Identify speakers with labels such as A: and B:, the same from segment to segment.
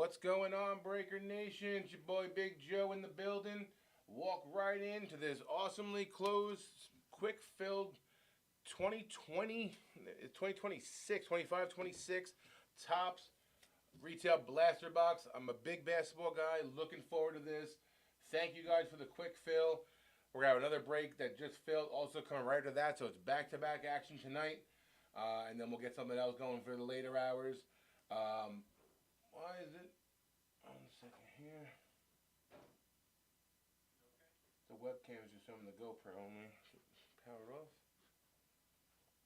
A: What's going on, Breaker Nation? It's your boy Big Joe in the building. Walk right into this awesomely closed, quick filled 2020, 2026, 25, 26 Tops retail blaster box. I'm a big basketball guy, looking forward to this. Thank you guys for the quick fill. We're gonna have another break that just filled, also coming right to that, so it's back-to-back action tonight, and then we'll get something else going for the later hours. Why is it? One second here. The webcam is just showing the GoPro only. Power it off.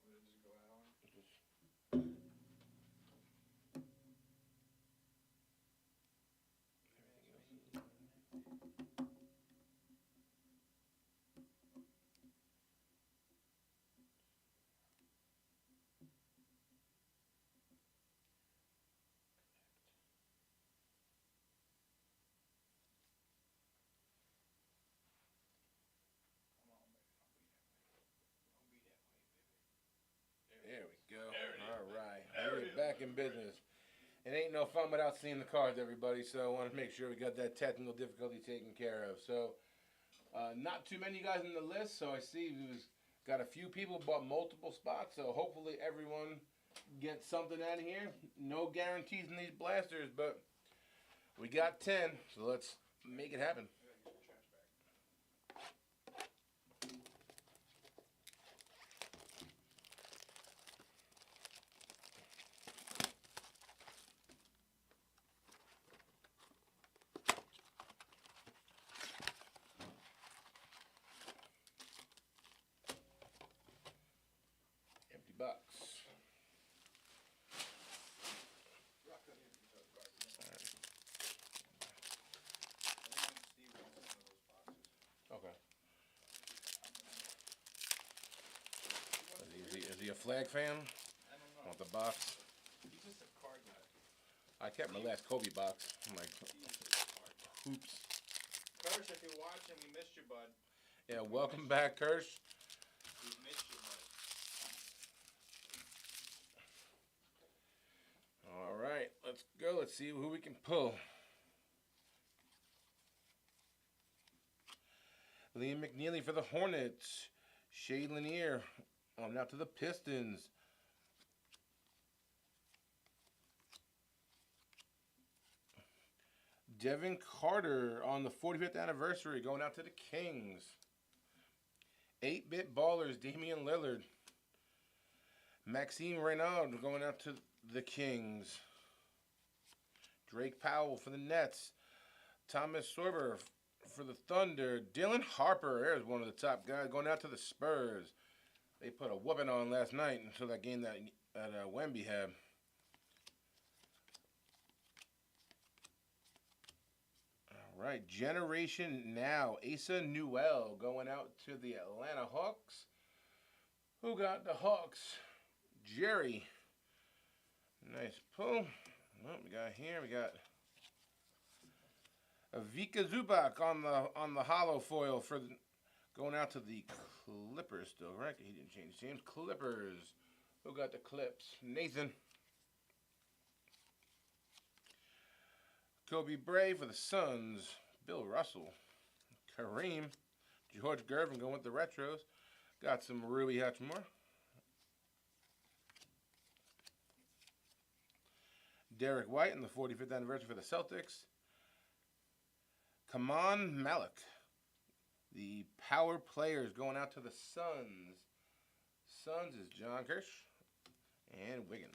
B: Will it just go out on?
A: Just
B: Come on, baby. Don't be that way. Don't be that way, baby.
A: There we go.
B: There it is.
A: All right,
B: There
A: we're
B: it is.
A: back in business. It ain't no fun without seeing the cards, everybody. So I want to make sure we got that technical difficulty taken care of. So not too many guys on the list. So I see we've got a few people bought multiple spots. So hopefully everyone gets something out of here. No guarantees in these blasters, but we got 10. So let's make it happen.
B: You gotta get your trash bag.
A: Empty box.
B: Rock that in and throw it back in.
A: All right.
B: I think Steve wants one of those boxes.
A: Okay. Is he a flag fan?
B: I don't know.
A: Want the box?
B: He's just a card guy.
A: I kept my last Kobe box. I'm like,
B: He's just a card guy.
A: oops.
B: Kirsch, if you're watching, we missed you, bud.
A: Yeah, welcome back, Kirsch.
B: We missed you, bud.
A: All right, let's go. Let's see who we can pull. Liam McNeely for the Hornets. Shea Lanier now to the Pistons. Devin Carter on the 45th anniversary going out to the Kings. 8-bit ballers, Damian Lillard. Maxime Renaud going out to the Kings. Drake Powell for the Nets. Thomas Sorber for the Thunder. Dylan Harper, there's one of the top guys, going out to the Spurs. They put a whooping on last night until that game that Wemby had. All right, Generation Now. Asa Newell going out to the Atlanta Hawks. Who got the Hawks? Jerry. Nice pull. Well, we got Vika Zubac on the hollow foil for going out to the Clippers still, right? He didn't change teams. Clippers. Who got the Clips? Nathan. Kobe Bray for the Suns. Bill Russell. Kareem. George Gervin going with the retros. Got some Rui Hachimura. Derek White in the 45th anniversary for the Celtics. Kaman Malik. The power players going out to the Suns. Suns is John Kirsch and Wiggins.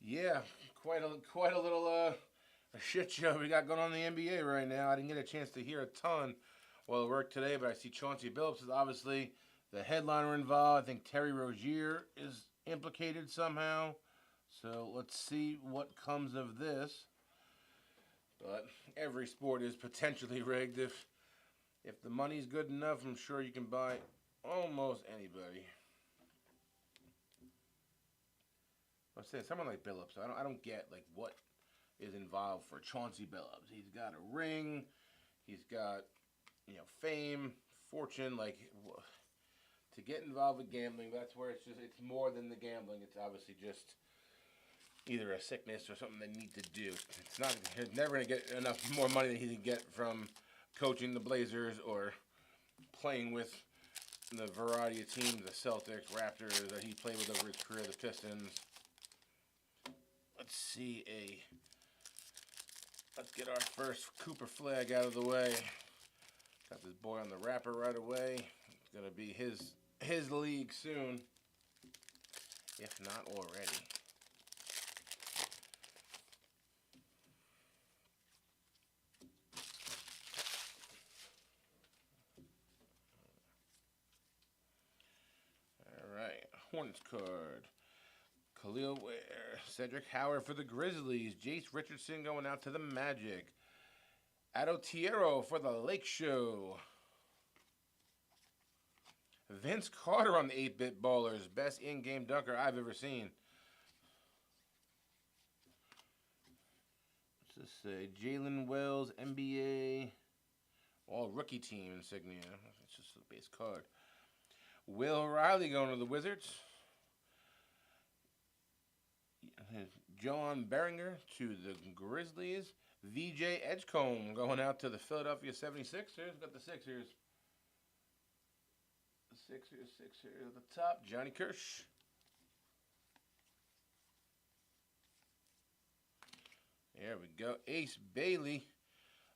A: Yeah, quite a little a shit show we got going on in the NBA right now. I didn't get a chance to hear a ton while I worked today, but I see Chauncey Billups is obviously the headliner involved. I think Terry Rozier is implicated somehow. So let's see what comes of this. But every sport is potentially rigged. If the money's good enough, I'm sure you can buy almost anybody. I'm saying someone like Billups. I don't get like what is involved for Chauncey Billups. He's got a ring. He's got fame, fortune. Like to get involved with gambling, that's where it's more than the gambling. It's obviously just either a sickness or something they need to do. It's not. He's never gonna get enough more money than he can get from coaching the Blazers or playing with the variety of teams, the Celtics, Raptors that he played with over his career, the Pistons. Let's get our first Cooper flag out of the way. Got this boy on the wrapper right away. It's gonna be his league soon, if not already. All right, Hornets card. Khalil Ware, Cedric Howard for the Grizzlies, Jace Richardson going out to the Magic, Adotiero for the Lake Show, Vince Carter on the 8-Bit Ballers, best in-game dunker I've ever seen. What's this say? Jalen Wells, NBA, all rookie team insignia. It's just a base card. Will Riley going to the Wizards. John Beringer to the Grizzlies. VJ Edgecombe going out to the Philadelphia 76ers. Got the Sixers. The Sixers at the top. Johnny Kirsch. There we go. Ace Bailey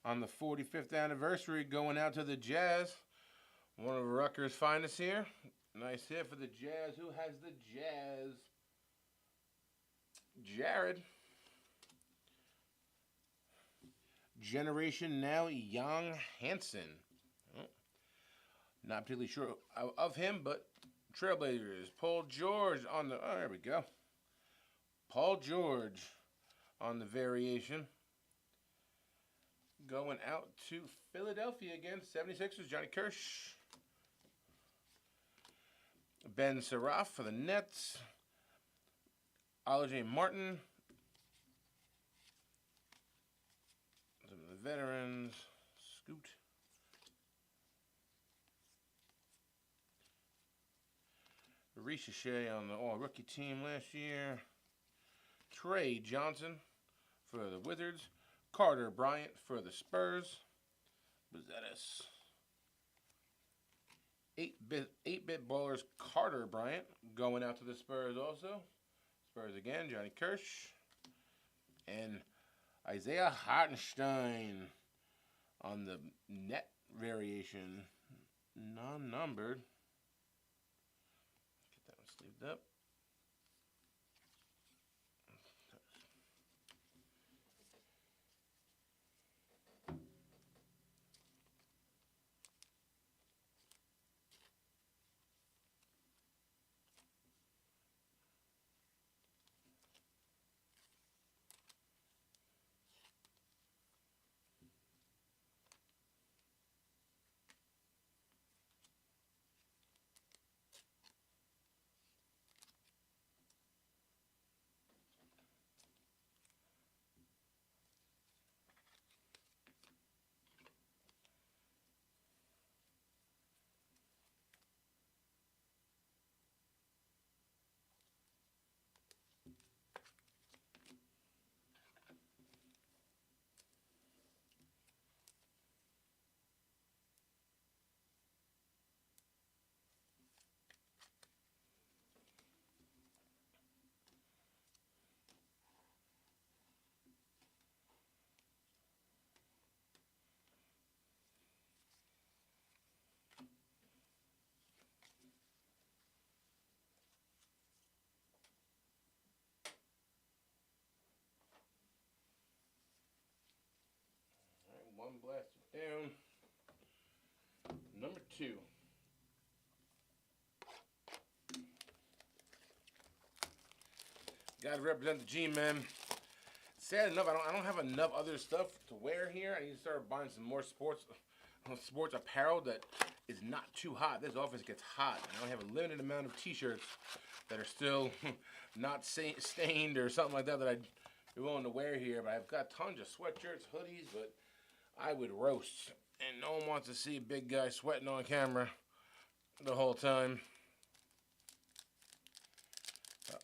A: on the 45th anniversary going out to the Jazz. One of Rutgers' finest here. Nice hit for the Jazz. Who has the Jazz? Jared. Generation Now, Young Hansen. Oh, not particularly sure of him, but Trailblazers. Paul George on the... Oh, there we go. Paul George on the variation. Going out to Philadelphia again. 76ers, Johnny Kirsch. Ben Seraph for the Nets. Olajay Martin. Some of the veterans. Scoot. Richeche on the all-rookie team last year. Trey Johnson for the Wizards. Carter Bryant for the Spurs. Bezettis. 8-bit ballers Carter Bryant going out to the Spurs also. Spurs again, Johnny Kirsch. And Isaiah Hartenstein on the net variation. Non-numbered. Get that one sleeved up. One blaster down. Number 2. Got to represent the G-Men. sad enough, I don't have enough other stuff to wear here. I need to start buying some more sports apparel that is not too hot. This office gets hot, and I have a limited amount of T-shirts that are still not stained or something like that that I'd be willing to wear here. But I've got tons of sweatshirts, hoodies, but I would roast, and no one wants to see a big guy sweating on camera the whole time.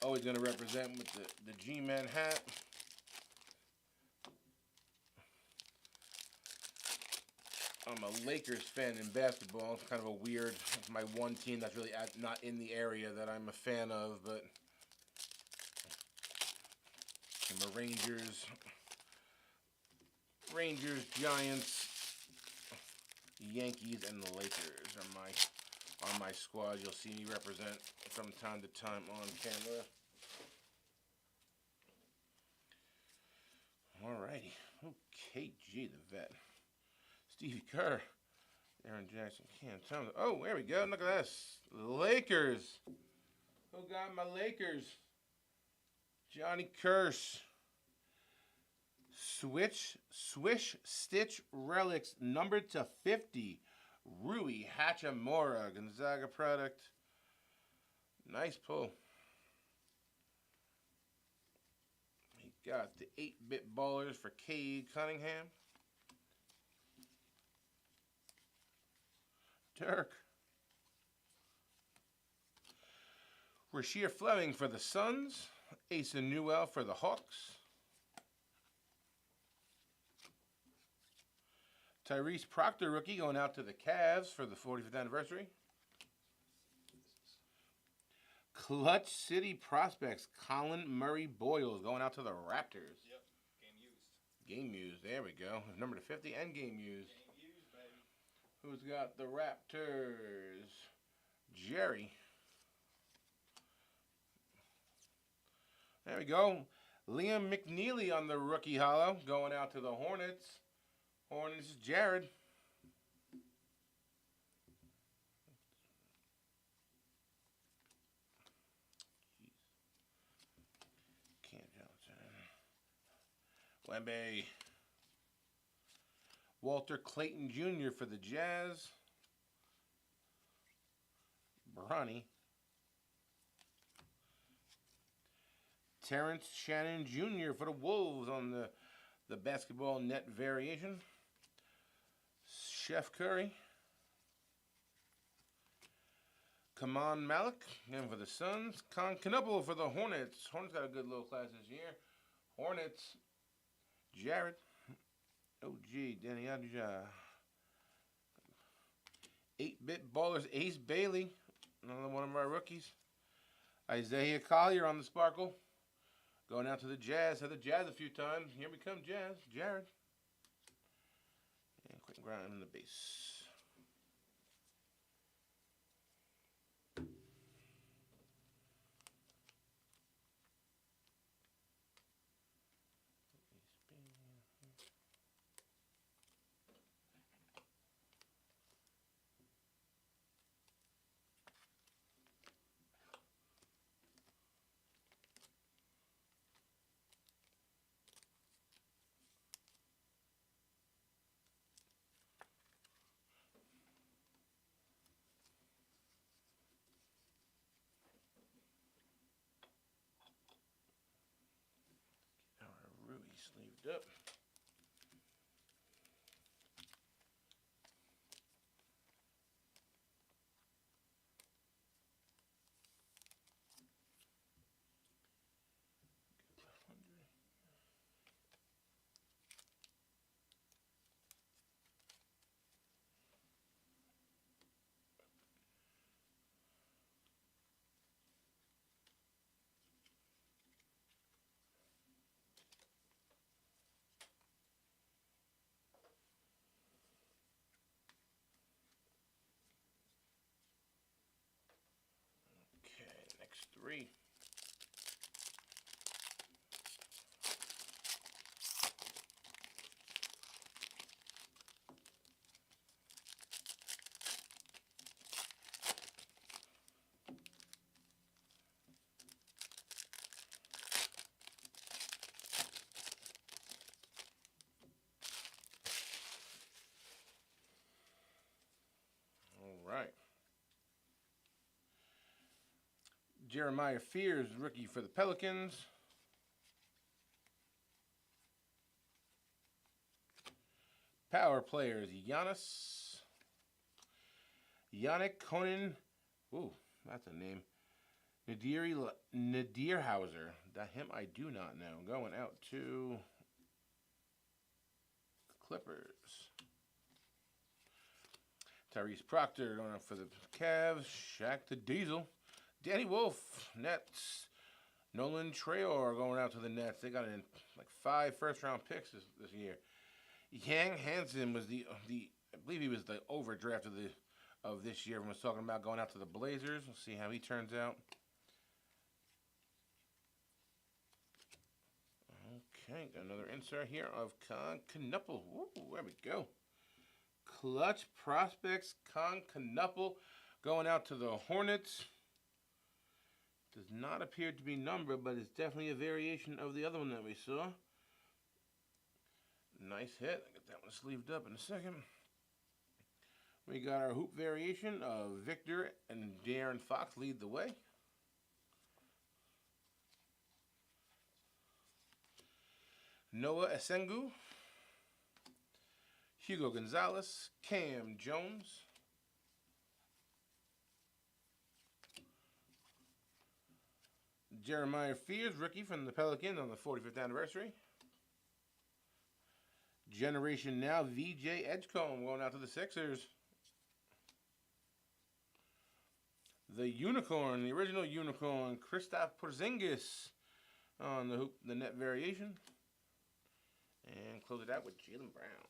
A: Always going to represent with the G-Man hat. I'm a Lakers fan in basketball. It's kind of a weird, it's my one team that's really not in the area that I'm a fan of, but I'm a Rangers, Giants, Yankees, and the Lakers are my squad. You'll see me represent from time to time on camera. Alrighty. Okay, G, the vet. Stevie Kerr, Aaron Jackson, Cam Thomas. Oh, there we go. Look at this. Lakers. Who got my Lakers? Johnny Curse. Swish Stitch Relics numbered to 50. Rui Hachimura, Gonzaga product. Nice pull. We got the 8-bit ballers for Cade Cunningham. Dirk. Rasheer Fleming for the Suns. Asa Newell for the Hawks. Tyrese Proctor rookie going out to the Cavs for the 45th anniversary. Clutch City Prospects. Colin Murray Boyles going out to the Raptors.
B: Yep, game used.
A: Game used. There we go. Number to 50 and game used.
B: Game used, baby.
A: Who's got the Raptors? Jerry. There we go. Liam McNeely on the rookie hollow going out to the Hornets. Hornets is Jared. Cam Johnson. Wemby. Walter Clayton Jr. for the Jazz. Bronny. Terrence Shannon Jr. for the Wolves on the basketball net variation. Chef Curry. Kaman Malik, and for the Suns. Con Knuppel for the Hornets. Hornets got a good little class this year. Hornets, Jared. OG, Danny Adja. 8-bit ballers, Ace Bailey. Another one of our rookies. Isaiah Collier on the sparkle. Going out to the Jazz. Had the Jazz a few times. Here we come, Jazz. Jared. And Quentin Grimes in the base. Sleeved up. Next three. right. Jeremiah Fears, rookie for the Pelicans. Power players, Yannick Conan. Ooh, that's a name. Nadirhauser. That him I do not know. Going out to the Clippers. Tyrese Proctor going out for the Cavs. Shaq the Diesel. Danny Wolf, Nets. Nolan Traore going out to the Nets. They got in like 5 first-round picks this year. Yang Hansen was the I believe he was the overdraft of this year. Everyone was talking about going out to the Blazers. We'll see how he turns out. Okay, got another insert here of Con Knuppel. There we go. Clutch Prospects, Con Knuppel going out to the Hornets. Does not appear to be numbered, but it's definitely a variation of the other one that we saw. Nice hit. I'll get that one sleeved up in a second. We got our hoop variation of Victor and De'Aaron Fox lead the way. Noah Esengu. Hugo Gonzalez. Cam Jones. Jeremiah Fears, rookie from the Pelicans on the 45th anniversary. Generation Now, VJ Edgecombe going out to the Sixers. The Unicorn, the original Unicorn, Kristaps Porzingis on the net variation. And close it out with Jaylen Brown.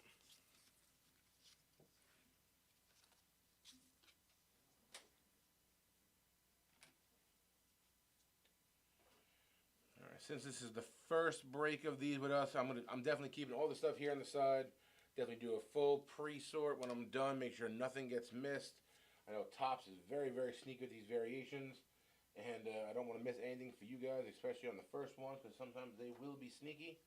A: Since this is the first break of these with us, I'm definitely keeping all the stuff here on the side. Definitely do a full pre-sort when I'm done. Make sure nothing gets missed. I know Topps is very, very sneaky with these variations, and I don't want to miss anything for you guys, especially on the first one, because sometimes they will be sneaky.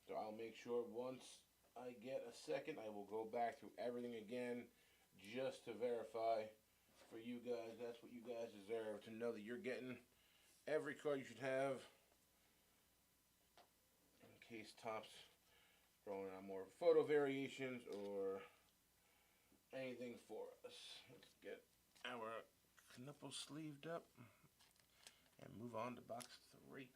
A: So I'll make sure once I get a second, I will go back through everything again just to verify for you guys. That's what you guys deserve, to know that you're getting every card you should have. Case Topps throwing out more photo variations or anything for us. Let's get our Knuppel sleeved up and move on to box 3.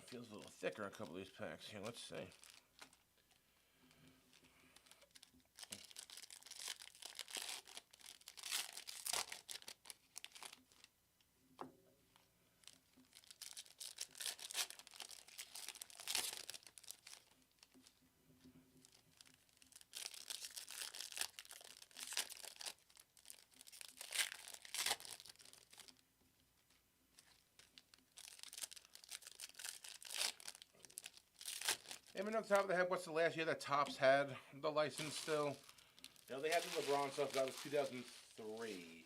A: Feels a little thicker a couple of these packs here. Let's see. Even off the top of the head, what's the last year that Topps had the license still? You know, they had the LeBron stuff. That was 2003.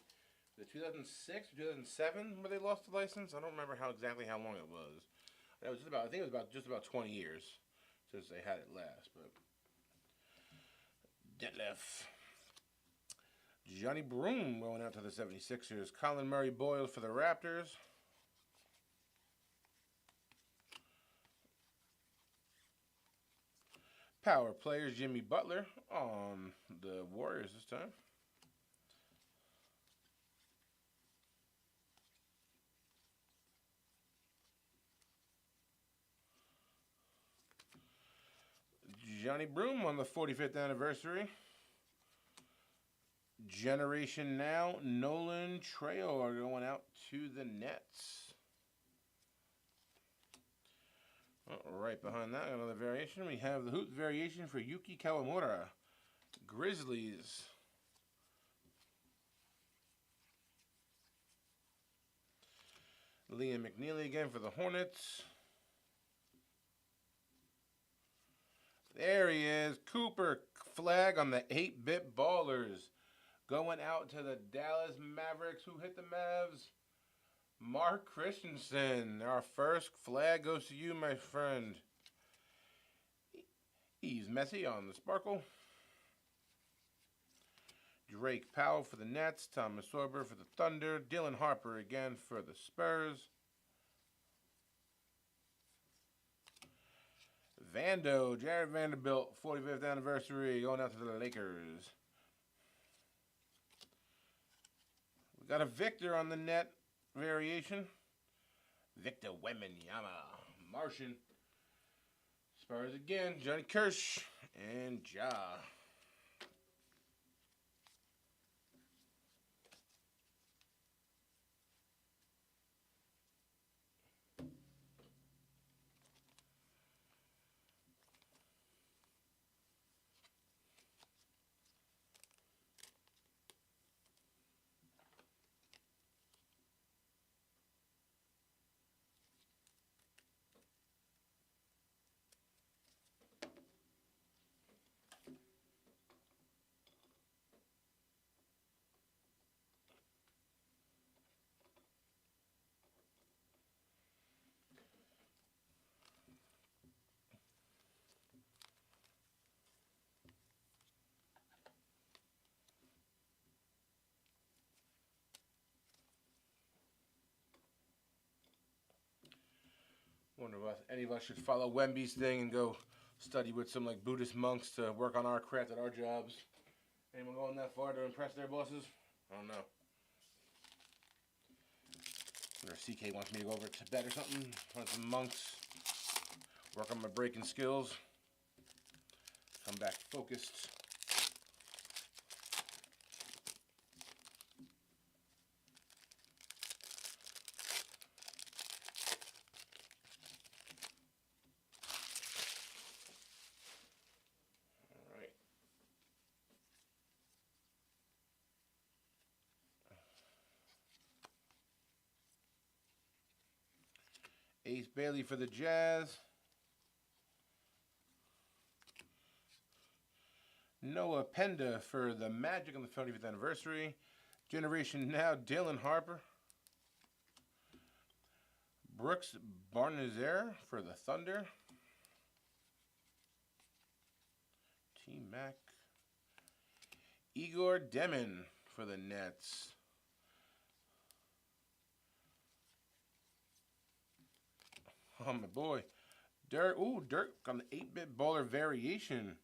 A: The 2006 or 2007 where they lost the license. I don't remember exactly how long it was. That was I think it was just about 20 years since they had it last. But Detlef. Johnny Broom going out to the 76ers. Colin Murray Boyle for the Raptors. Power players, Jimmy Butler on the Warriors this time. Johnny Broom on the 45th anniversary. Generation Now, Nolan Traore going out to the Nets. Right behind that, another variation. We have the hoop variation for Yuki Kawamura. Grizzlies. Liam McNeely again for the Hornets. There he is. Cooper Flag on the 8-bit Ballers. Going out to the Dallas Mavericks. Who hit the Mavs? Mark Christensen. Our first flag goes to you, my friend. He's messy on the sparkle. Drake Powell for the Nets. Thomas Sorber for the Thunder. Dylan Harper again for the Spurs. Vando, Jared Vanderbilt, 45th anniversary, going out to the Lakers. We got a Victor on the net variation. Victor Wembanyama, Martian. Spurs again, Johnny Kirsch, and Ja. Wonder if any of us should follow Wemby's thing and go study with some like Buddhist monks to work on our craft at our jobs. Anyone going that far to impress their bosses? I don't know. Or CK wants me to go over to Tibet or something. Find some monks. Work on my breaking skills. Come back focused. Ace Bailey for the Jazz. Noah Penda for the Magic on the 25th anniversary. Generation Now, Dylan Harper. Brooks Barnazer for the Thunder. T-Mac. Igor Demon for the Nets. Oh, my boy. Dirk. Ooh, Dirk on the 8-bit baller variation.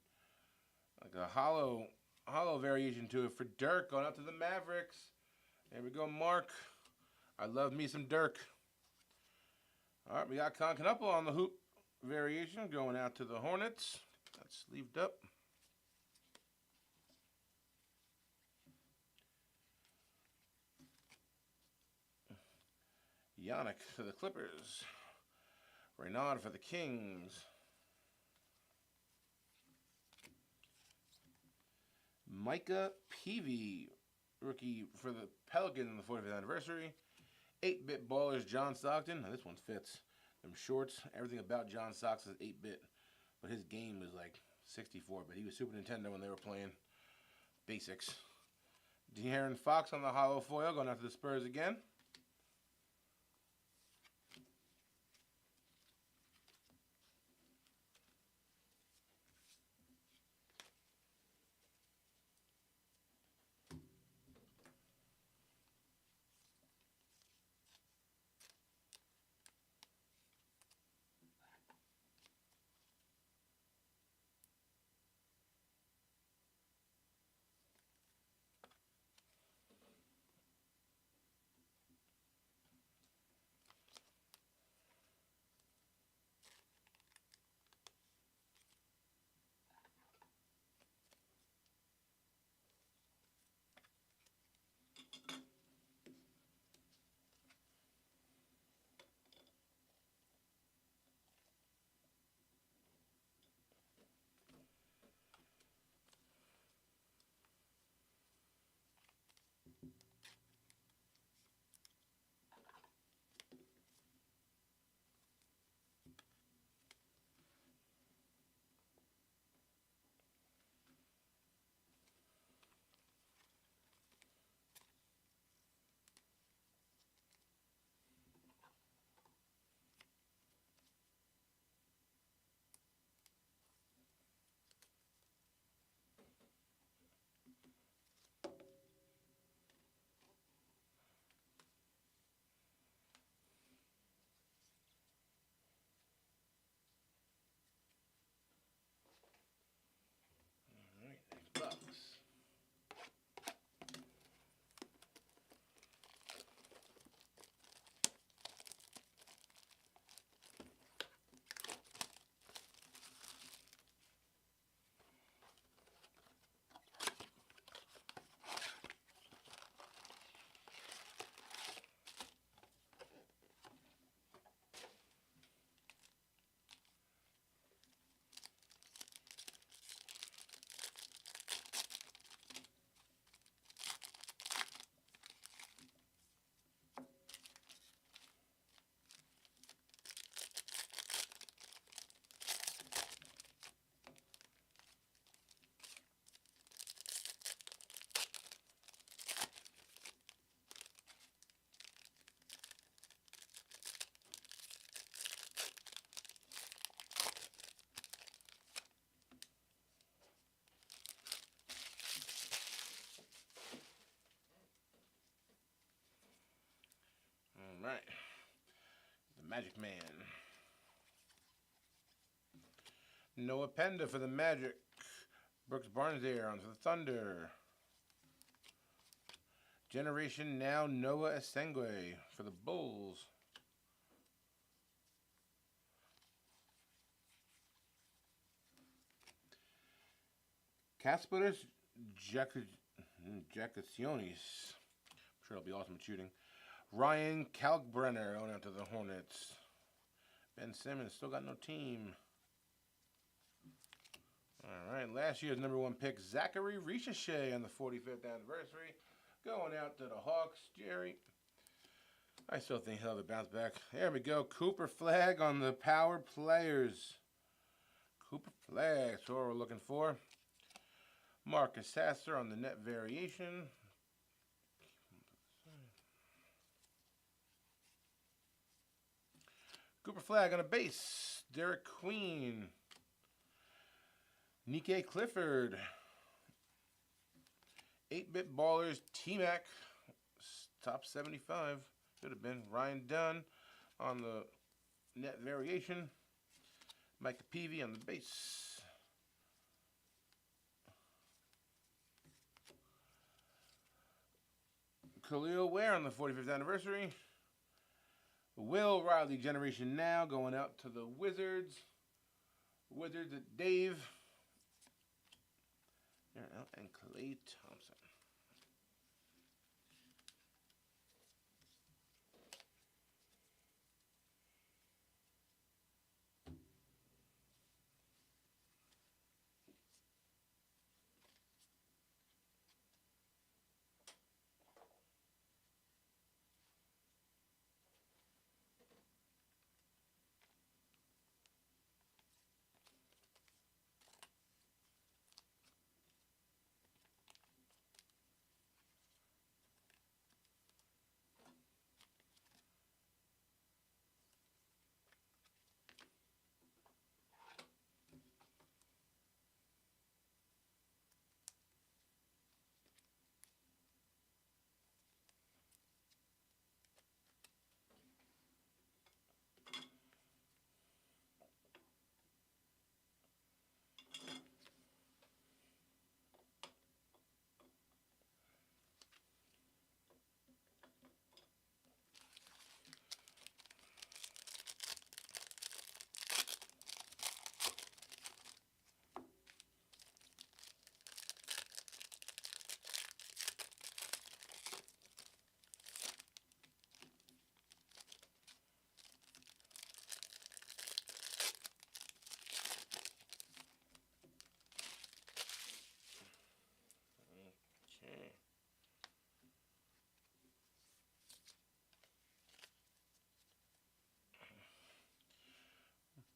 A: Like a hollow variation to it for Dirk. Going out to the Mavericks. There we go, Mark. I love me some Dirk. All right, we got Concanupple on the hoop variation. Going out to the Hornets. That's sleeved up. Yannick for the Clippers. Renaud for the Kings. Micah Peavy, rookie for the Pelicans on the 45th anniversary. 8-bit ballers, John Stockton. Now this one fits. Them shorts, everything about John Stockton is 8-bit. But his game was like 64, but he was Super Nintendo when they were playing basics. De'Aaron Fox on the hollow foil, going after the Spurs again. Magic Man. Noah Penda for the Magic. Brooks Barnes-Aaron for the Thunder. Generation Now Noah Esengue for the Bulls. Kasparas Jakasionis. I'm sure it'll be awesome at shooting. Ryan Kalkbrenner going out to the Hornets. Ben Simmons still got no team. All right, last year's #1 pick, Zachary Richeche on the 45th anniversary. Going out to the Hawks, Jerry. I still think he'll have a bounce back. There we go. Cooper Flag on the Power Players. Cooper Flag, that's what we're looking for. Marcus Sasser on the net variation. Cooper Flag on a base. Derek Queen. Nikkei Clifford. 8-Bit Ballers T-Mac. Top 75. Should have been Ryan Dunn on the net variation. Micah Peavy on the base. Khalil Ware on the 45th anniversary. Will Riley, Generation Now, going out to the Wizards. Wizards at Dave. And Klay Thompson.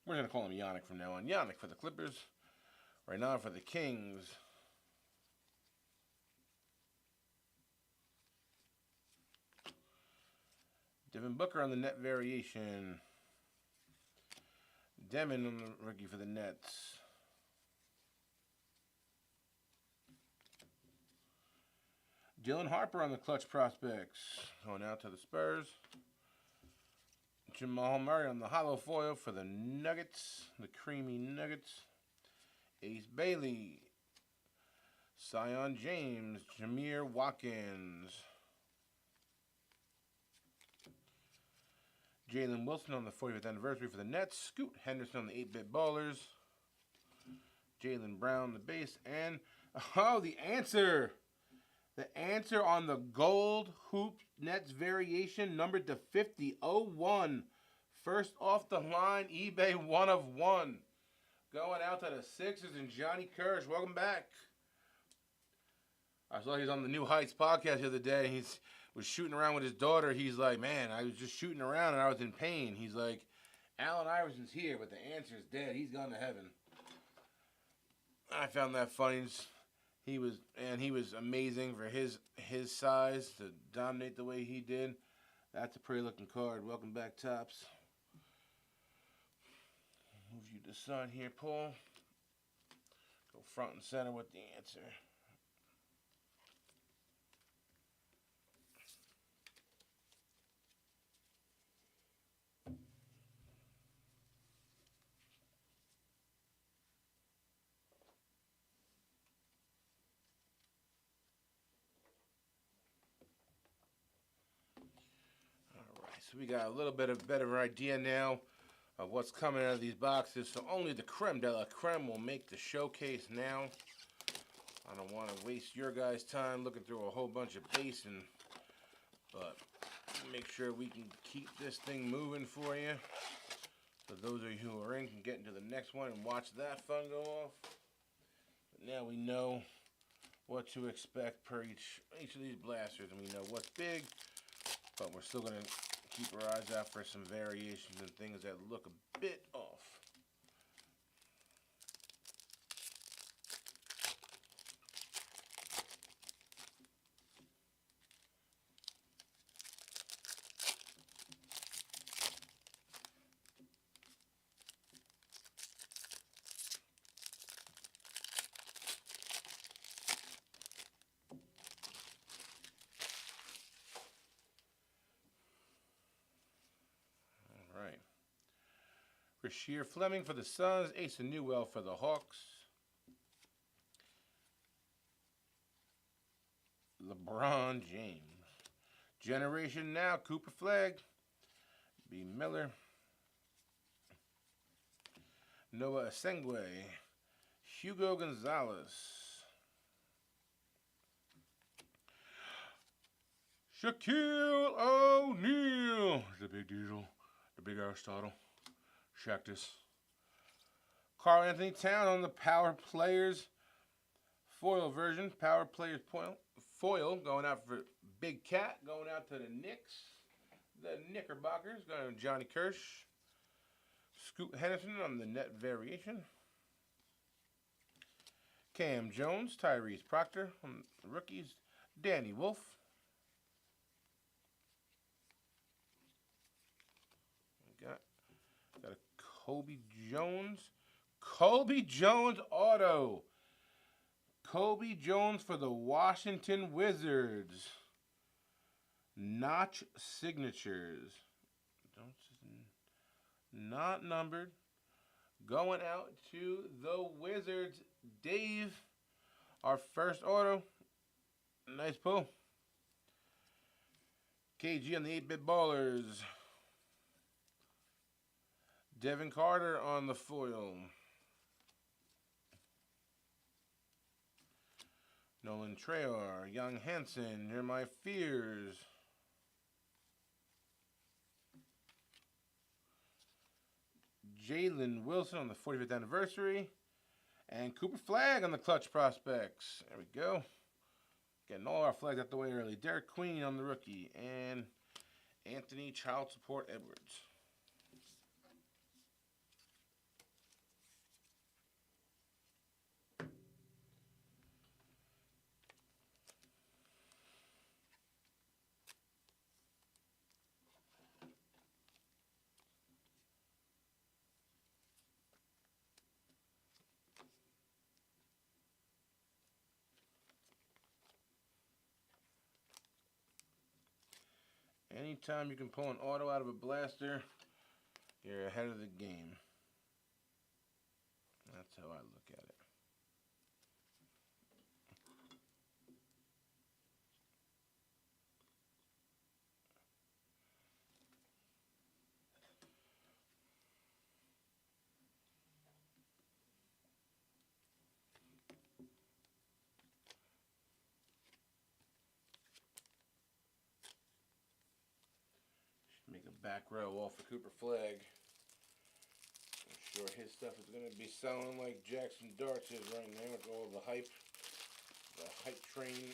A: We're going to call him Yannick from now on. Yannick for the Clippers. Right now for the Kings. Devin Booker on the net variation. Demon on the rookie for the Nets. Dylan Harper on the clutch prospects. Going out to the Spurs. Jamal Murray on the hollow foil for the Nuggets. The creamy Nuggets. Ace Bailey. Sion James. Jameer Watkins. Jalen Wilson on the 40th anniversary for the Nets. Scoot Henderson on the 8-Bit Ballers. Jaylen Brown, the base. And, oh, the answer. The answer on the gold hoop Nets variation, numbered to 50-01. First off the line, eBay 1 of 1. Going out to the Sixers and Johnny Kirsch. Welcome back. I saw he was on the New Heights podcast the other day. He was shooting around with his daughter. He's like, man, I was just shooting around and I was in pain. He's like, Allen Iverson's here, but the answer's dead. He's gone to heaven. I found that funny. He was amazing for his size to dominate the way he did. That's a pretty looking card. Welcome back, Topps. Move you to the side here, Paul. Go front and center with the answer. we got a little bit of better idea now of what's coming out of these boxes. So only the creme de la creme will make the showcase now. I don't want to waste your guys' time looking through a whole bunch of base, but make sure we can keep this thing moving for you. So those of you who are in can get into the next one and watch that fun go off. But now we know what to expect per each of these blasters, and we know what's big, but we're still going to keep our eyes out for some variations and things that look a bit off. Right. Rasheer Fleming for the Suns. Asa Newell for the Hawks. LeBron James. Generation Now. Cooper Flagg. B. Miller. Noah Asengwe. Hugo Gonzalez. Shaquille O'Neal. The big Diesel. The big Aristotle. Shactus. Karl Anthony Towns on the Power Players foil version. Power Players foil going out for Big Cat. Going out to the Knicks. The Knickerbockers. Going to Johnny Kirsch. Scoot Henderson on the net variation. Cam Jones. Tyrese Proctor on the rookies. Danny Wolf. Got a Kobe Jones. Kobe Jones auto. Kobe Jones for the Washington Wizards. Notch signatures. Not numbered. Going out to the Wizards. Dave, our first auto. Nice pull. KG on the 8-Bit Ballers. Devin Carter on the foil. Nolan Trayor, Young Hansen, Jeremiah Fears. Jalen Wilson on the 45th anniversary. And Cooper Flagg on the Clutch Prospects. There we go. Getting all our flags out the way early. Derek Queen on the rookie. And Anthony Child Support Edwards. Anytime you can pull an auto out of a blaster, you're ahead of the game. That's how I look at it. Make a back row off of Cooper Flagg. I'm sure his stuff is going to be selling like Jackson Darts is right now with all the hype. The hype train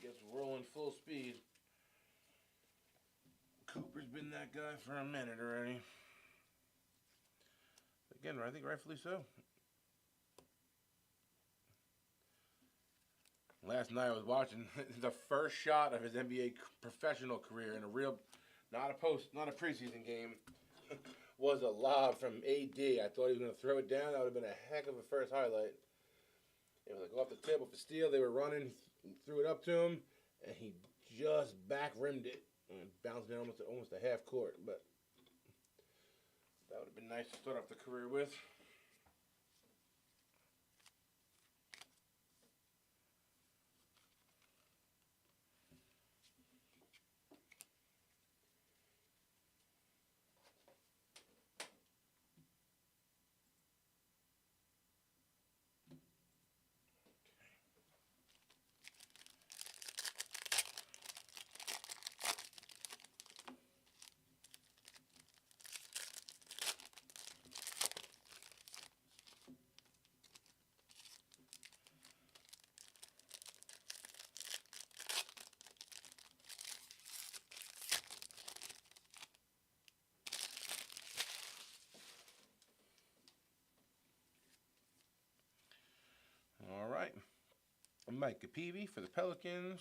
A: gets rolling full speed. Cooper's been that guy for a minute already. Again, I think rightfully so. Last night I was watching the first shot of his NBA professional career in a real, not a preseason game, was a lob from AD. I thought he was going to throw it down. That would have been a heck of a first highlight. It was like off the table for steal. They were running, threw it up to him, and he just back rimmed it and bounced down almost a half court. But that would have been nice to start off the career with. Mike Peavy for the Pelicans.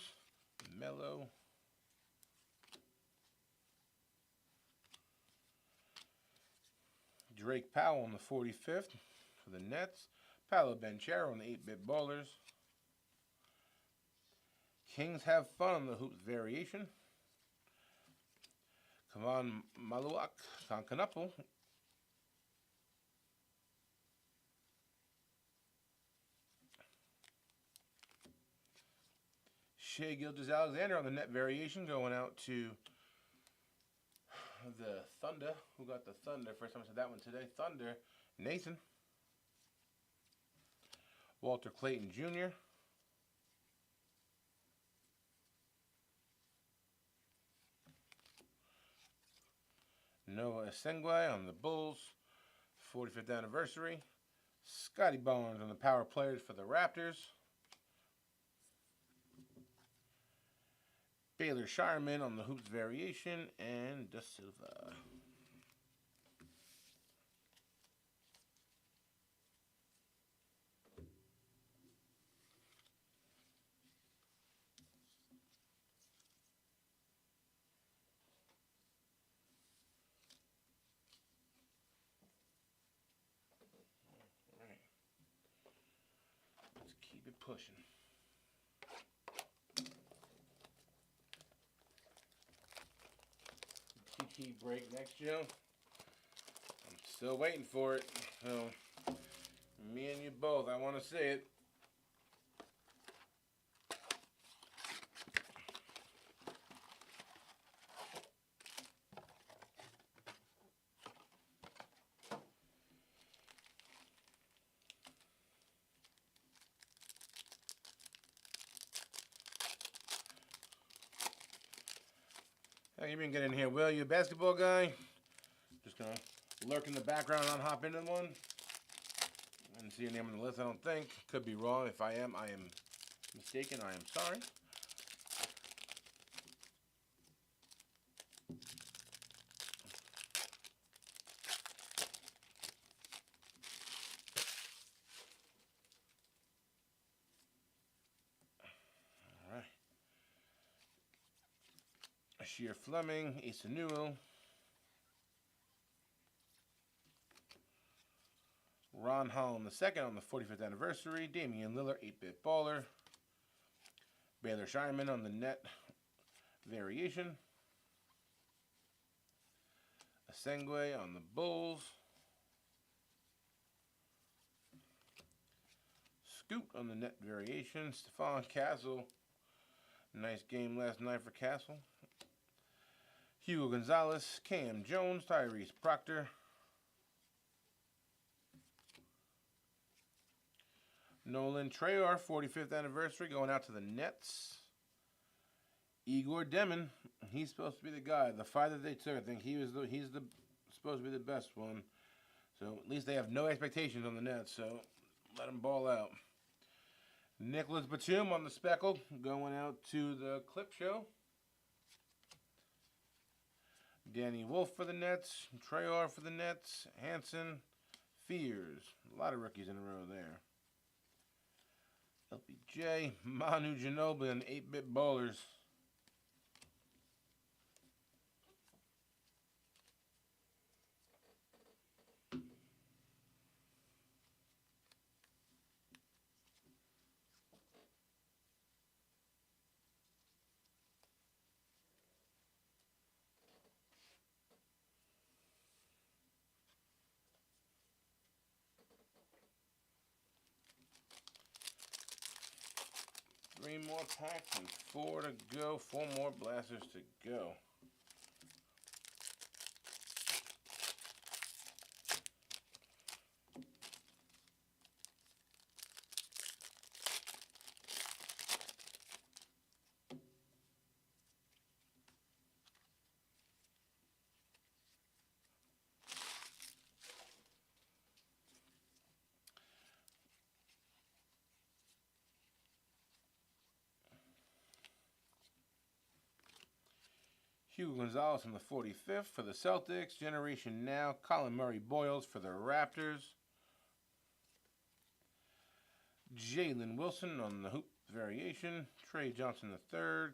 A: Melo. Drake Powell on the 45th for the Nets. Paolo Banchero on the 8-bit Ballers. Kings have fun on the Hoops variation. Kevon Maluak, Concanapple. Shai Gilgeous-Alexander on the net variation going out to the Thunder. Who got the Thunder? First time I said that one today. Thunder. Nathan. Walter Clayton Jr. Noah Esengway on the Bulls. 45th anniversary. Scotty Barnes on the power players for the Raptors. Baylor Shireman on the Hoops variation, and Da Silva. All right. Let's keep it pushing. Key break next, Joe. I'm still waiting for it. So, me and you both, I want to see it. How you been getting here, Will? You a basketball guy? Just gonna lurk in the background and hop into one. I didn't see your name on the list, I don't think. Could be wrong. If I am mistaken. I am sorry. All right. Ashir Fleming, Asa Newell. Ron Holland II on the 45th anniversary. Damian Lillard, 8-bit baller. Baylor Shireman on the net variation. Esengway on the Bulls. Scoot on the net variation. Stephon Castle. Nice game last night for Castle. Hugo Gonzalez, Cam Jones, Tyrese Proctor. Nolan Trayor, 45th anniversary, going out to the Nets. Igor Demon, he's supposed to be the guy. The five that they took, I think he's supposed to be the best one. So at least they have no expectations on the Nets, so let him ball out. Nicholas Batum on the Speckle, going out to the Clip Show. Danny Wolf for the Nets. Trayor for the Nets. Hansen. Fears. A lot of rookies in a row there. LBJ. Manu Ginobili and 8-bit ballers. Three more packs and 4 to go. 4 more blasters to go. Hugo Gonzalez on the 45th for the Celtics. Generation Now. Colin Murray Boyles for the Raptors. Jalen Wilson on the Hoop variation. Trey Johnson III,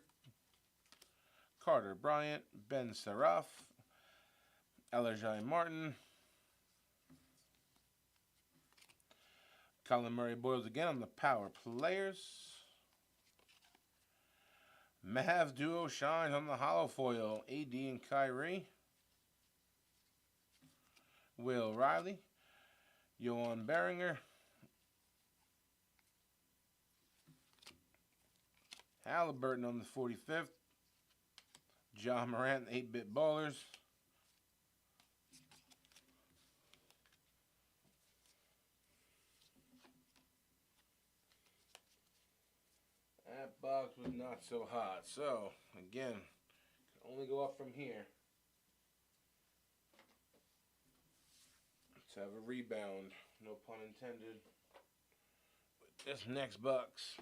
A: Carter Bryant, Ben Seraph, Elijah Martin, Colin Murray Boyles again on the power players. Mavs duo shines on the hollow foil. AD and Kyrie. Will Riley, Johan Beringer, Halliburton on the 45th, John Morant, 8-bit ballers. That box was not so hot. So, again, can only go up from here. Let's have a rebound. No pun intended. With this next box.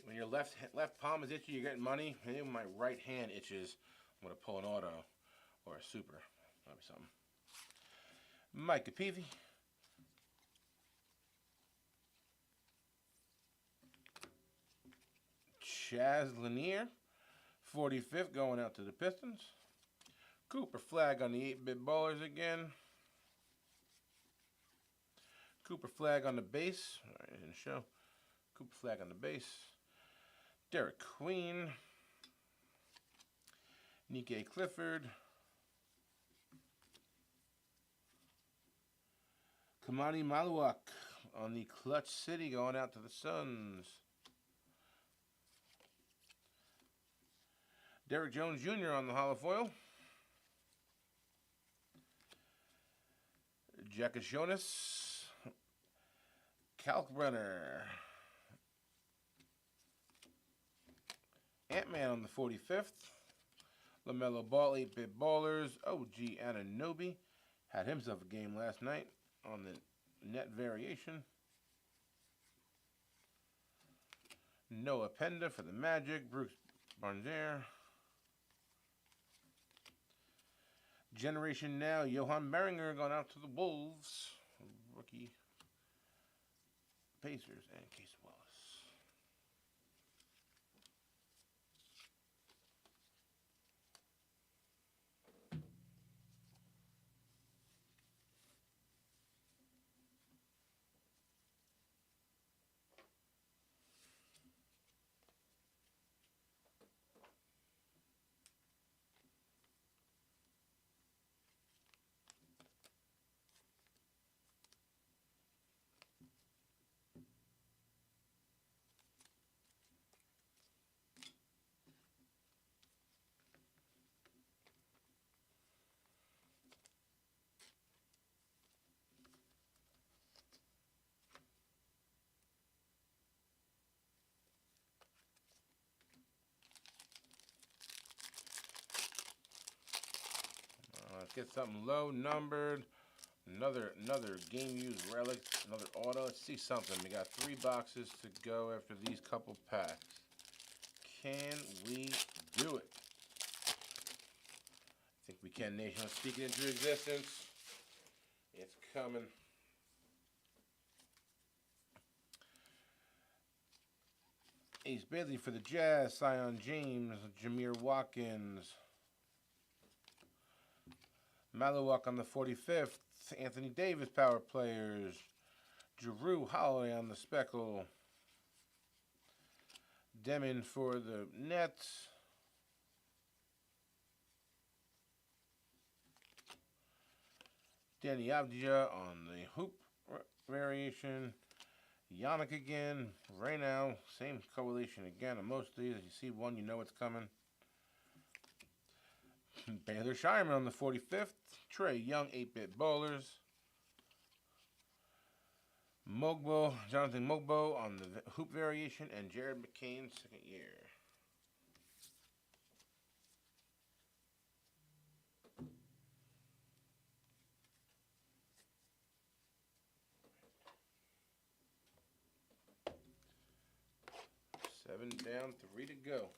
A: When your left palm is itchy, you're getting money. And even my right hand itches. I'm going to pull an auto or a super. That'll be something. Micah Peavy. Chaz Lanier. 45th going out to the Pistons. Cooper Flag on the 8-bit ballers again. Cooper Flag on the base. All right, didn't show. Cooper Flag on the base. Derek Queen, Nike Clifford, Kamani Maluak on the Clutch City going out to the Suns. Derek Jones Jr. on the hollow foil. Jacques Jonas, Kalkbrenner. Ant-Man on the 45th. LaMelo Ball, 8-bit ballers. OG Anunoby. Had himself a game last night on the net variation. Noah Penda for the Magic. Bruce Barnzer. Generation Now. Johan Beringer going out to the Wolves. Rookie. Pacers and Case Wallace. Let's get something low numbered. Another game used relic. Another auto. Let's see something. We got 3 boxes to go after these couple packs. Can we do it? I think we can, Nation. Let's speak it into existence. It's coming. Ace Bailey for the Jazz. Zion James. Jameer Watkins. Maluak on the 45th. Anthony Davis power players. Drew Holiday on the speckle. Demon for the Nets. Danny Avdija on the hoop variation. Yannick again. Right now, same correlation again on most of these. If you see one, you know it's coming. Baylor Shireman on the 45th. Trey Young, 8-bit bowlers. Mogbo, Jonathan Mogbo on the hoop variation. And Jared McCain, second year. Seven down, 3 to go.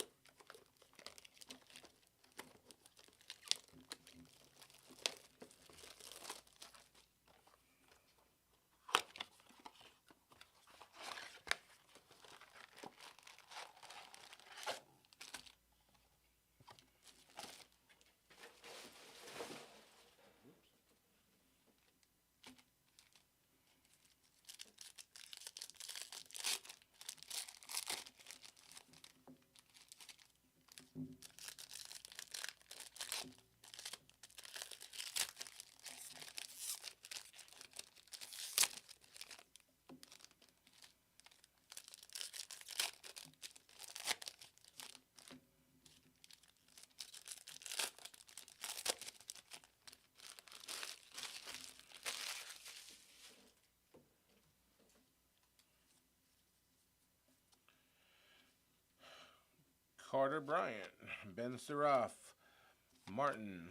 A: Carter Bryant, Ben Seraph, Martin.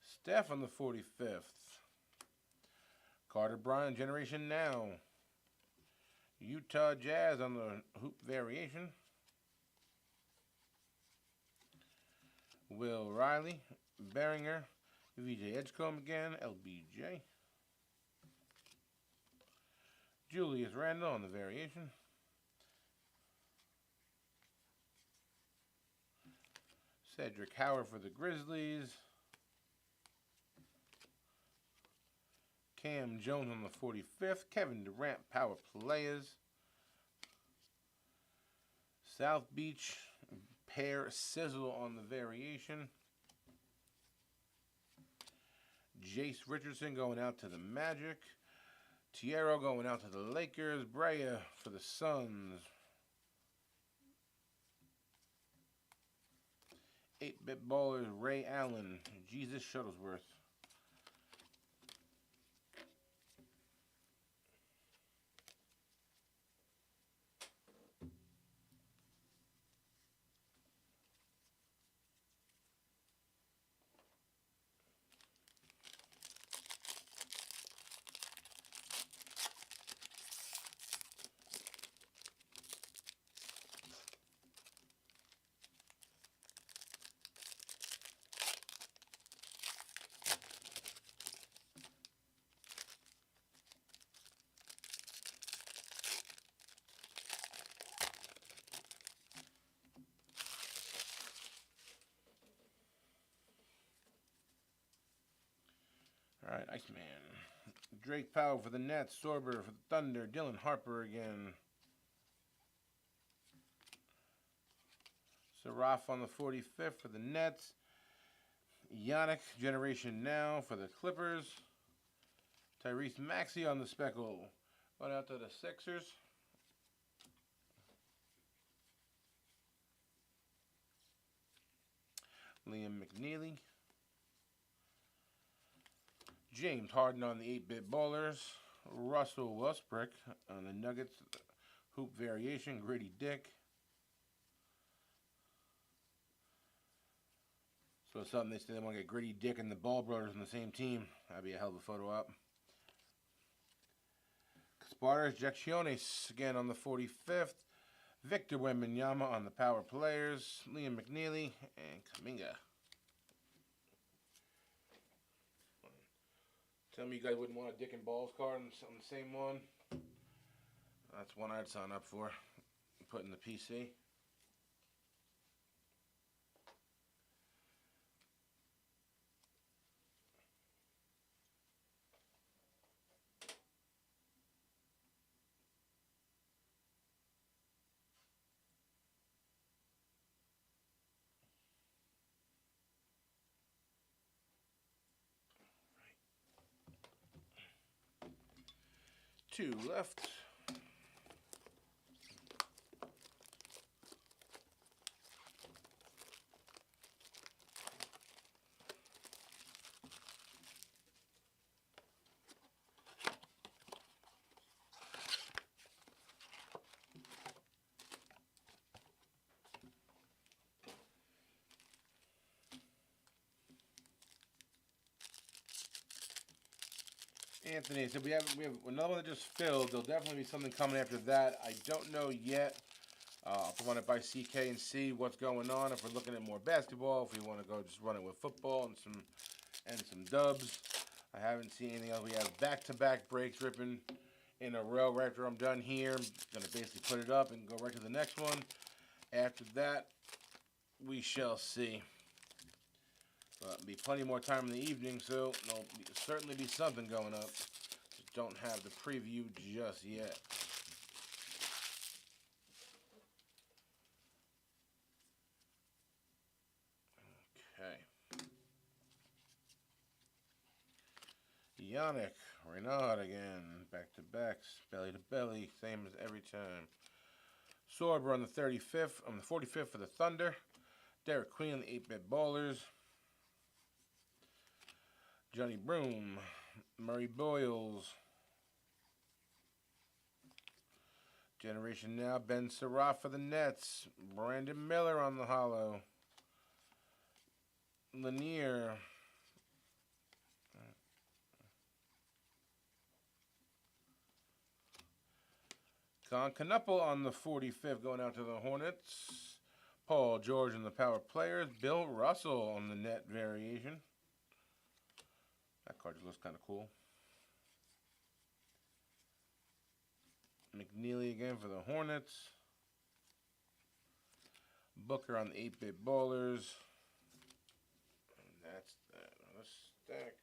A: Steph on the 45th. Carter Bryant, Generation Now. Utah Jazz on the hoop variation. Will Riley, Beringer, VJ Edgecombe again, LBJ. Julius Randle on the variation. Cedric Howard for the Grizzlies. Cam Jones on the 45th. Kevin Durant, Power Players. South Beach, Pear Sizzle on the variation. Jace Richardson going out to the Magic. Tiero going out to the Lakers. Brea for the Suns. 8-bit ballers, Ray Allen. Jesus Shuttlesworth. All right, Iceman. Drake Powell for the Nets. Sorber for the Thunder. Dylan Harper again. Seraph on the 45th for the Nets. Yannick, Generation Now for the Clippers. Tyrese Maxey on the speckle. Going out to the Sixers. Liam McNeely. James Harden on the 8-bit ballers. Russell Westbrook on the Nuggets hoop variation. Gritty Dick. So it's something they say they want to get Gritty Dick and the Ball brothers on the same team. That'd be a hell of a photo op. Spartans Jacciones again on the 45th. Victor Wembanyama on the Power Players. Liam McNeely and Kuminga. Tell me you guys wouldn't want a Dick and Balls card on the same one. That's one I'd sign up for. Put in the PC. 2 left. Anthony, so we have another one that just filled. There'll definitely be something coming after that. I don't know yet. If we want to buy CK and see what's going on, if we're looking at more basketball, if we want to go just run it with football and some dubs. I haven't seen anything else. We have back-to-back breaks ripping in a row right after I'm done here. I'm gonna basically put it up and go right to the next one. After that, we shall see. But be plenty more time in the evening, so there'll certainly be something going up. Just don't have the preview just yet. Okay. Yannick Renaud again. Back to backs, belly to belly, same as every time. Sorber on the 35th, on the 45th for the Thunder. Derek Queen on the 8-bit Ballers. Johnny Broom, Murray Boyles. Generation Now, Ben Surratt for the Nets. Brandon Miller on the holo. Lanier. Con Knuppel on the 45th going out to the Hornets. Paul George on the Power Players. Bill Russell on the net variation. That card just looks kind of cool. McNeely again for the Hornets. Booker on the 8-bit Ballers. And that's that on a stack.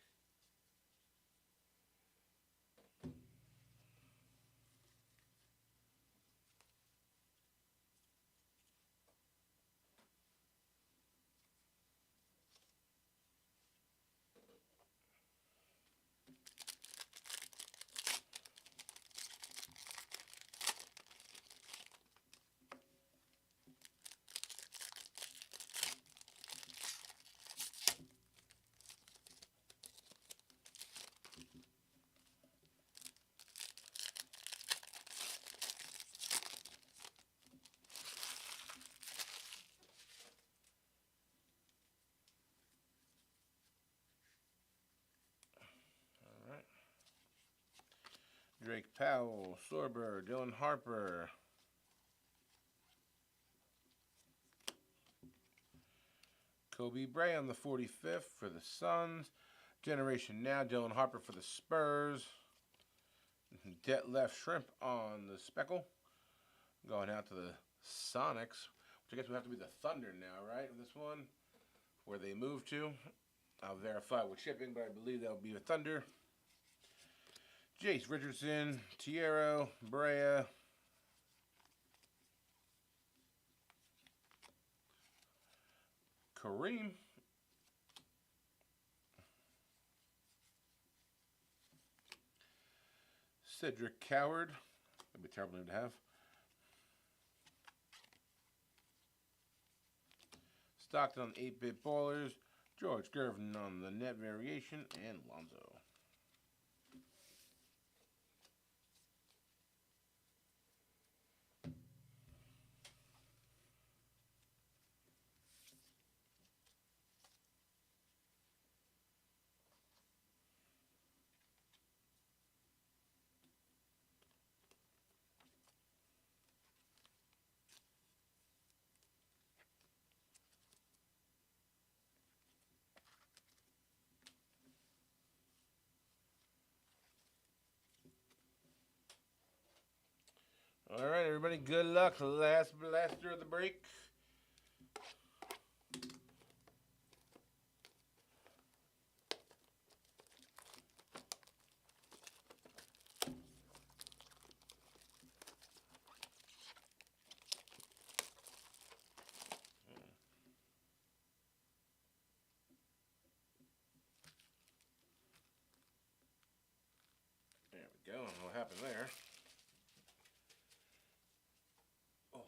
A: Drake Powell, Sorber, Dylan Harper. Kobe Bray on the 45th for the Suns. Generation Now, Dylan Harper for the Spurs. Detlef Shrimp on the Speckle. Going out to the Sonics, which I guess would have to be the Thunder now, right? This one, where they moved to. I'll verify with shipping, but I believe that would be the Thunder. Jace Richardson, Tiero, Brea. Kareem. Cedric Coward. That'd be a terrible name to have. Stockton on 8-bit Ballers. George Gervin on the net variation. And Lonzo. All right, everybody, good luck. Last blaster of the break. There we go. I don't know what happened there. Oh.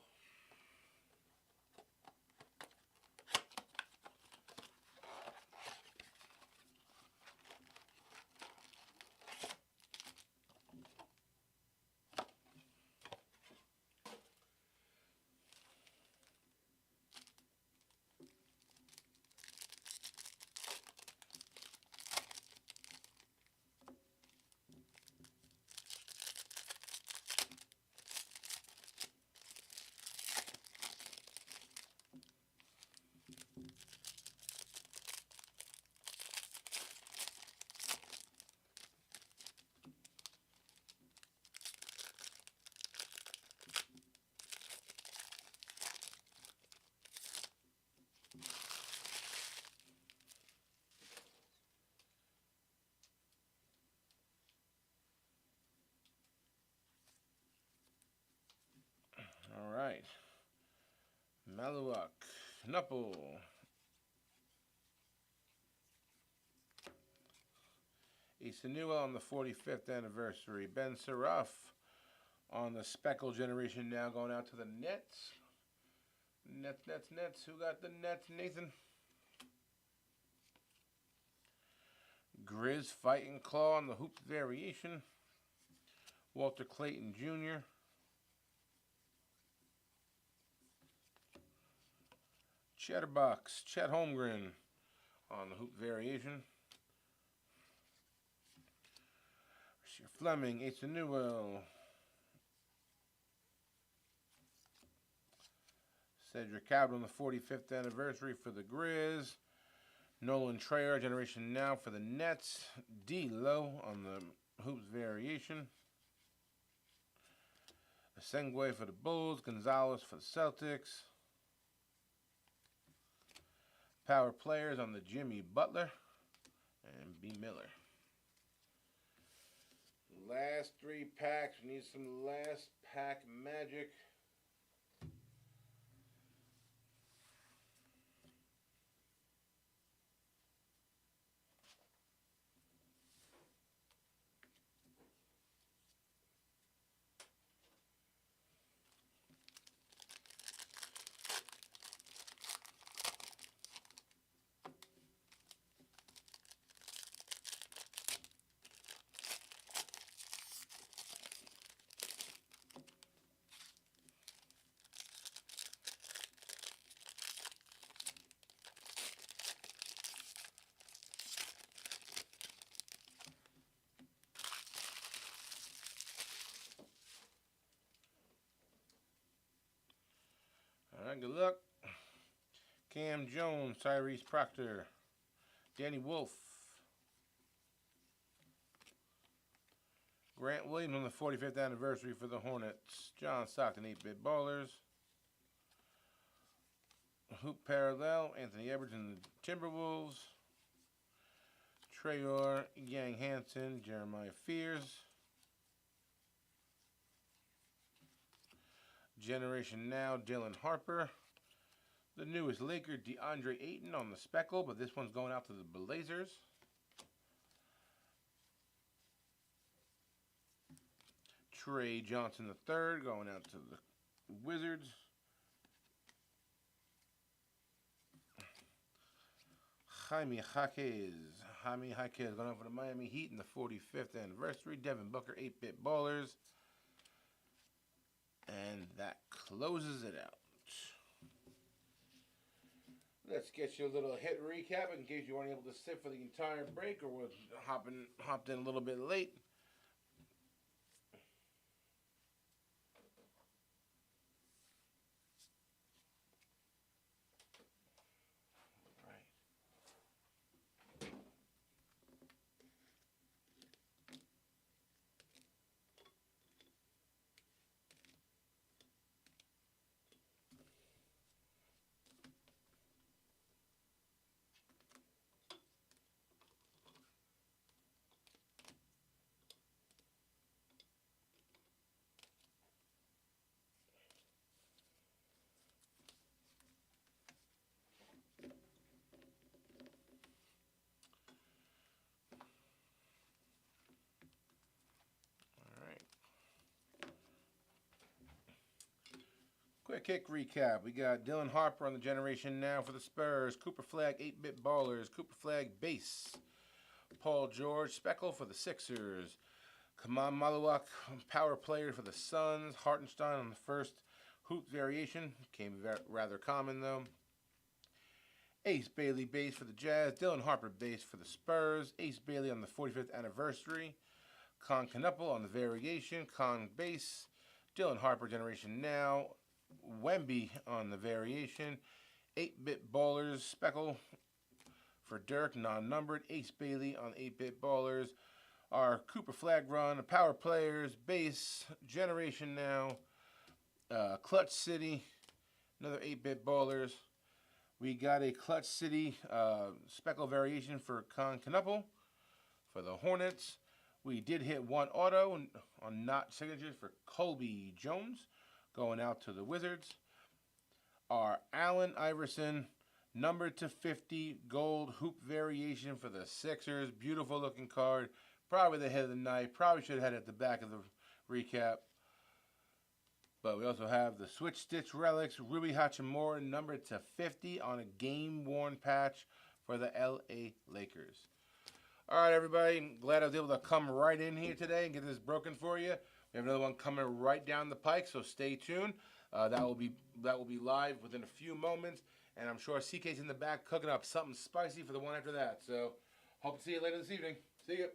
A: All right. Maluak, Knuppel. Isanua on the 45th anniversary. Ben Seraf on the Speckle generation now going out to the Nets. Nets. Who got the Nets, Nathan? Grizz Fighting Claw on the Hoops variation. Walter Clayton Jr. Chatterbox, Chet Holmgren on the Hoop variation. Fleming, Asa Newell. Cedric Cabot on the 45th anniversary for the Grizz. Nolan Trayer, generation now for the Nets. D-Lo on the Hoops variation. Asengwe for the Bulls. Gonzalez for the Celtics. Power players on the Jimmy Butler and B. Miller. Last 3 packs. We need some last pack magic. All right, good luck. Cam Jones, Tyrese Proctor, Danny Wolf, Grant Williams on the 45th anniversary for the Hornets, John Stockton, 8-Bit Ballers, Hoop Parallel, Anthony Edwards and the Timberwolves, Trayor, Yang Hansen, Jeremiah Fears, Generation Now, Dylan Harper. The newest Laker, DeAndre Ayton on the Speckle, but this one's going out to the Blazers. Trey Johnson III going out to the Wizards. Jaime Jaquez going out for the Miami Heat in the 45th anniversary. Devin Booker, 8-Bit Ballers. And that closes it out. Let's get you a little hit recap in case you weren't able to sit for the entire break or was hopped in a little bit late. Quick kick recap. We got Dylan Harper on the Generation Now for the Spurs. Cooper Flag, 8-Bit Ballers. Cooper Flag, base. Paul George, Speckle for the Sixers. Kaman Maluak, power player for the Suns. Hartenstein on the first hoop variation. Came rather common, though. Ace Bailey, base for the Jazz. Dylan Harper, base for the Spurs. Ace Bailey on the 45th anniversary. Con Knuppel on the variation. Con base. Dylan Harper, Generation Now. Wemby on the variation. 8-Bit Ballers, Speckle for Dirk, non-numbered. Ace Bailey on 8-Bit Ballers. Our Cooper Flag run, Power Players, base, Generation Now. Clutch City, another 8-Bit Ballers. We got a Clutch City Speckle variation for Con Knuppel for the Hornets. We did hit one auto on not signatures for Colby Jones, going out to the Wizards. Our Allen Iverson, numbered to 50, gold hoop variation for the Sixers. Beautiful looking card. Probably the hit of the night. Probably should have had it at the back of the recap. But we also have the Switch Stitch Relics, Rui Hachimura, numbered to 50 on a game-worn patch for the LA Lakers. All right, everybody. Glad I was able to come right in here today and get this broken for you. We have another one coming right down the pike, so stay tuned. That will be live within a few moments, and I'm sure CK's in the back cooking up something spicy for the one after that. So hope to see you later this evening. See you.